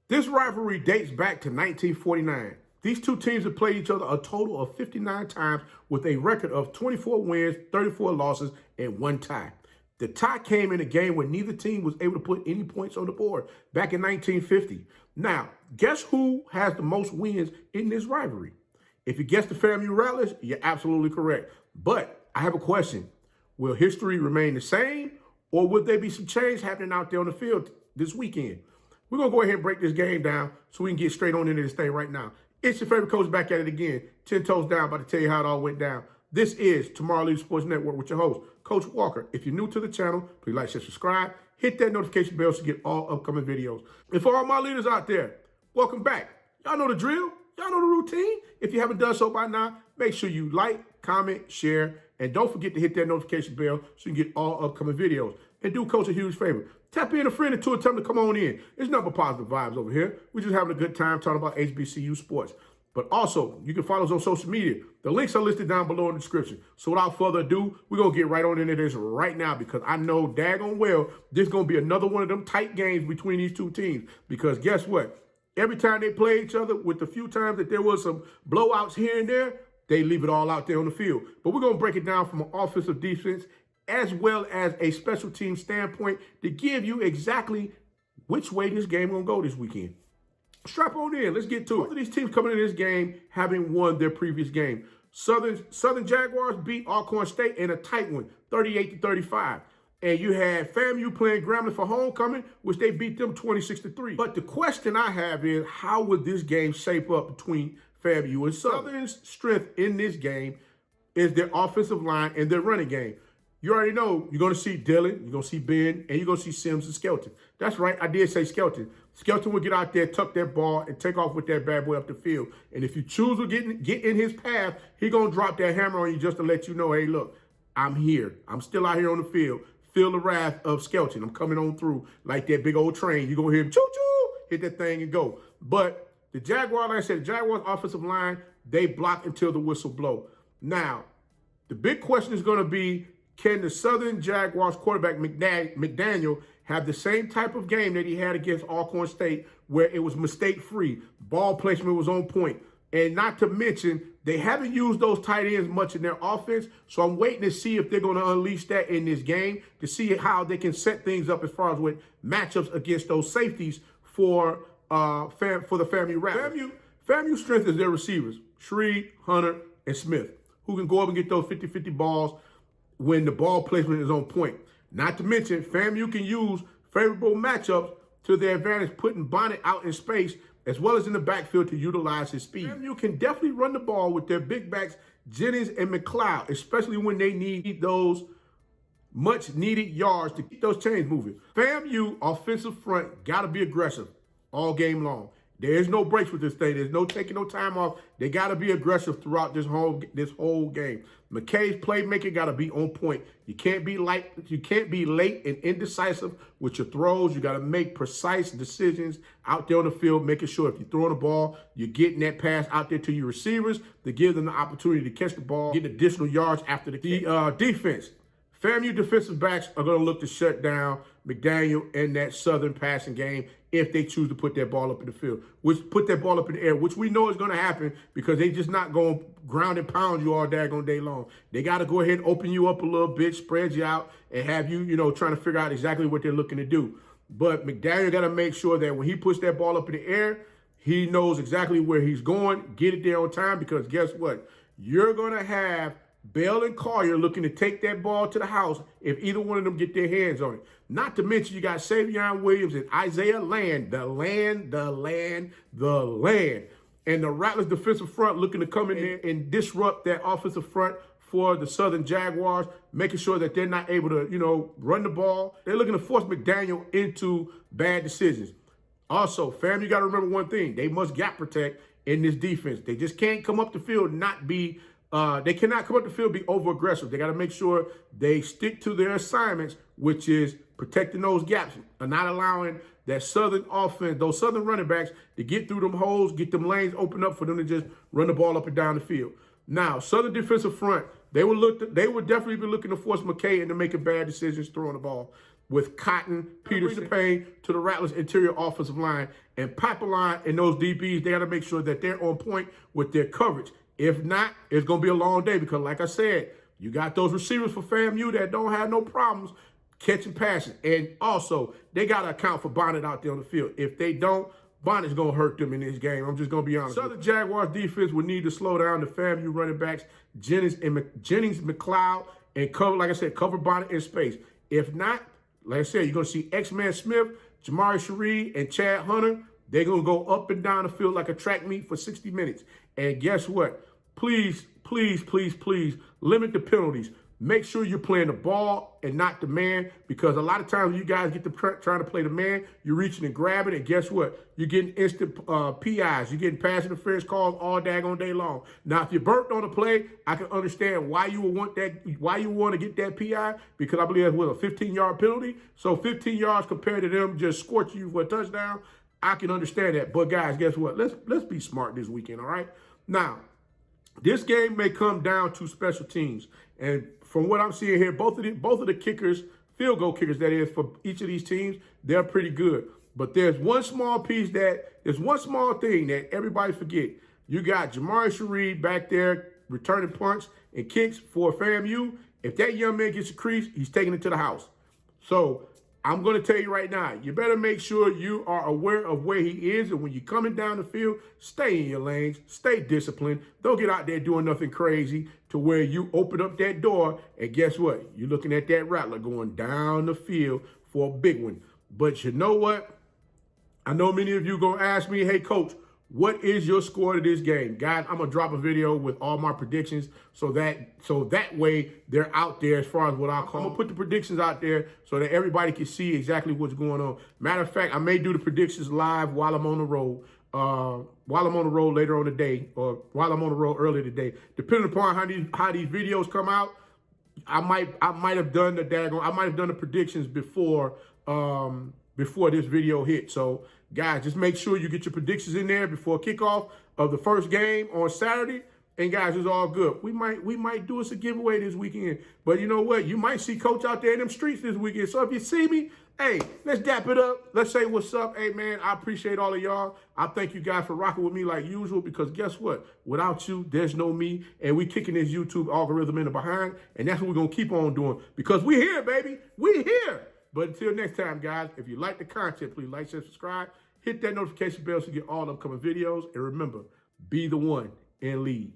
This rivalry dates back to 1949. These two teams have played each other a total of 59 times with a record of 24 wins, 34 losses, and 1 tie. The tie came in a game where neither team was able to put any points on the board back in 1950. Now, guess who has the most wins in this rivalry? If you guessed the FAMU Rattlers, you're absolutely correct. But I have a question. Will history remain the same, or will there be some change happening out there on the field this weekend? We're going to go ahead and break this game down so we can get straight on into this thing right now. It's your favorite coach back at it again. 10 toes down, about to tell you how it all went down. This is Tomorrow Leader Sports Network with your host, Coach Walker. If you're new to the channel, please like, share, subscribe. Hit that notification bell to get all upcoming videos. And for all my leaders out there, welcome back. Y'all know the drill. Y'all know the routine. If you haven't done so by now, make sure you like, comment, share, and don't forget to hit that notification bell so you can get all upcoming videos. And do Coach a huge favor. Tap in a friend or two and tell them to come on in. It's nothing but positive vibes over here. We're just having a good time talking about HBCU sports. But also, you can follow us on social media. The links are listed down below in the description. So without further ado, we're going to get right on into this right now because I know daggone well this is going to be another one of them tight games between these two teams. Because guess what? Every time they play each other, with the few times that there was some blowouts here and there, they leave it all out there on the field. But we're going to break it down from an offensive defense as well as a special team standpoint to give you exactly which way this game is going to go this weekend. Strap on in. Let's get to it. Both of these teams coming in this game having won their previous game. Southern Jaguars beat Alcorn State in a tight one, 38-35. And you had FAMU playing Grambling for homecoming, which they beat them 26-3. But the question I have is, how would this game shape up between FAMU and Southern's strength in this game is their offensive line and their running game. You already know you're going to see Dillon, you're going to see Ben, and you're going to see Sims and Skelton. That's right, I did say Skelton. Skelton will get out there, tuck that ball, and take off with that bad boy up the field. And if you choose to get in his path, he's going to drop that hammer on you just to let you know, hey, look, I'm here. I'm still out here on the field. Feel the wrath of Skelton. I'm coming on through like that big old train. You're going to hear him choo-choo, hit that thing and go. But the Jaguars, like I said, the Jaguars offensive line, they block until the whistle blow. Now, the big question is going to be, can the Southern Jaguars quarterback McDaniel have the same type of game that he had against Alcorn State where it was mistake-free, ball placement was on point, and not to mention they haven't used those tight ends much in their offense, so I'm waiting to see if they're going to unleash that in this game to see how they can set things up as far as with matchups against those safeties for the FAMU Rattlers. FAMU's strength is their receivers, Shreve, Hunter, and Smith, who can go up and get those 50-50 balls when the ball placement is on point. Not to mention, FAMU can use favorable matchups to their advantage, putting Bonnet out in space as well as in the backfield to utilize his speed. FAMU can definitely run the ball with their big backs, Jennings and McLeod, especially when they need those much-needed yards to keep those chains moving. FAMU offensive front got to be aggressive all game long. There's no breaks with this thing. There's no taking no time off. They got to be aggressive throughout this whole game. McKay's playmaking got to be on point. You can't be late and indecisive with your throws. You got to make precise decisions out there on the field, making sure if you're throwing the ball, you're getting that pass out there to your receivers to give them the opportunity to catch the ball, get additional yards after the defense. FAMU defensive backs are going to look to shut down McDaniel in that Southern passing game if they choose to put that ball up in the field, put that ball up in the air, which we know is going to happen because they just not going to ground and pound you all daggone day long. They got to go ahead and open you up a little bit, spread you out, and have you, trying to figure out exactly what they're looking to do. But McDaniel got to make sure that when he puts that ball up in the air, he knows exactly where he's going, get it there on time, because guess what? You're going to have Bell and Collier looking to take that ball to the house if either one of them get their hands on it. Not to mention you got Savion Williams and Isaiah Land, the land. And the Rattlers defensive front looking to come in there and disrupt that offensive front for the Southern Jaguars, making sure that they're not able to, run the ball. They're looking to force McDaniel into bad decisions. Also, fam, you got to remember one thing. They must gap protect in this defense. They just can't come up the field and not be they cannot come up the field be over-aggressive. They got to make sure they stick to their assignments, which is protecting those gaps and not allowing that Southern offense, those Southern running backs, to get through them holes, get them lanes open up for them to just run the ball up and down the field. Now, Southern defensive front, they would definitely be looking to force McKay into making bad decisions throwing the ball. with Cotton, Peterson, Payne to the Rattlers interior offensive line, and Pipeline and those DBs, they got to make sure that they're on point with their coverage. If not, it's going to be a long day because, like I said, you got those receivers for FAMU that don't have no problems catching passes. And also, they got to account for Bonnet out there on the field. If they don't, Bonnet's going to hurt them in this game. I'm just going to be honest. Southern Jaguars defense would need to slow down the FAMU running backs, Jennings, McLeod, and cover, like I said, cover Bonnet in space. If not, like I said, you're going to see X-Man Smith, Jamari Sheree, and Chad Hunter. They're going to go up and down the field like a track meet for 60 minutes. And guess what? Please, please, please, please limit the penalties. Make sure you're playing the ball and not the man, because a lot of times when you guys get to trying to play the man, you're reaching and grabbing, and guess what? You're getting instant PIs. You're getting pass interference calls all daggone day long. Now, if you're burnt on the play, I can understand why you would want that, why you want to get that PI, because I believe that's what, a 15-yard penalty. So 15 yards compared to them just scorching you for a touchdown, I can understand that. But guys, guess what? Let's be smart this weekend, all right? Now, this game may come down to special teams, and from what I'm seeing here, both of the kickers, field goal kickers, that is, for each of these teams, they're pretty good. But there's one small thing that everybody forget. You got Jamari Sheree back there returning punts and kicks for FAMU. If that young man gets a crease, he's taking it to the house. So I'm going to tell you right now, you better make sure you are aware of where he is. And when you're coming down the field, stay in your lanes, stay disciplined. Don't get out there doing nothing crazy to where you open up that door. And guess what? You're looking at that Rattler going down the field for a big one. But you know what? I know many of you going to ask me, hey, Coach, what is your score to this game? Guys, I'm going to drop a video with all my predictions so that way they're out there as far as what I call. I'm going to put the predictions out there so that everybody can see exactly what's going on. Matter of fact, I may do the predictions live while I'm on the road. While I'm on the road later on the day, or while I'm on the road earlier today. Depending upon how these videos come out, I might have done the predictions before this video hit. So guys, just make sure you get your predictions in there before kickoff of the first game on Saturday. And guys, it's all good. We might do us a giveaway this weekend. But you know what? You might see Coach out there in them streets this weekend. So if you see me, hey, let's dap it up. Let's say what's up. Hey, man, I appreciate all of y'all. I thank you guys for rocking with me like usual, because guess what? Without you, there's no me. And we kicking this YouTube algorithm in the behind. And that's what we're going to keep on doing, because we here, baby. We here. But until next time, guys, if you like the content, please like, share, subscribe. Hit that notification bell so you get all upcoming videos. And remember, be the one and lead.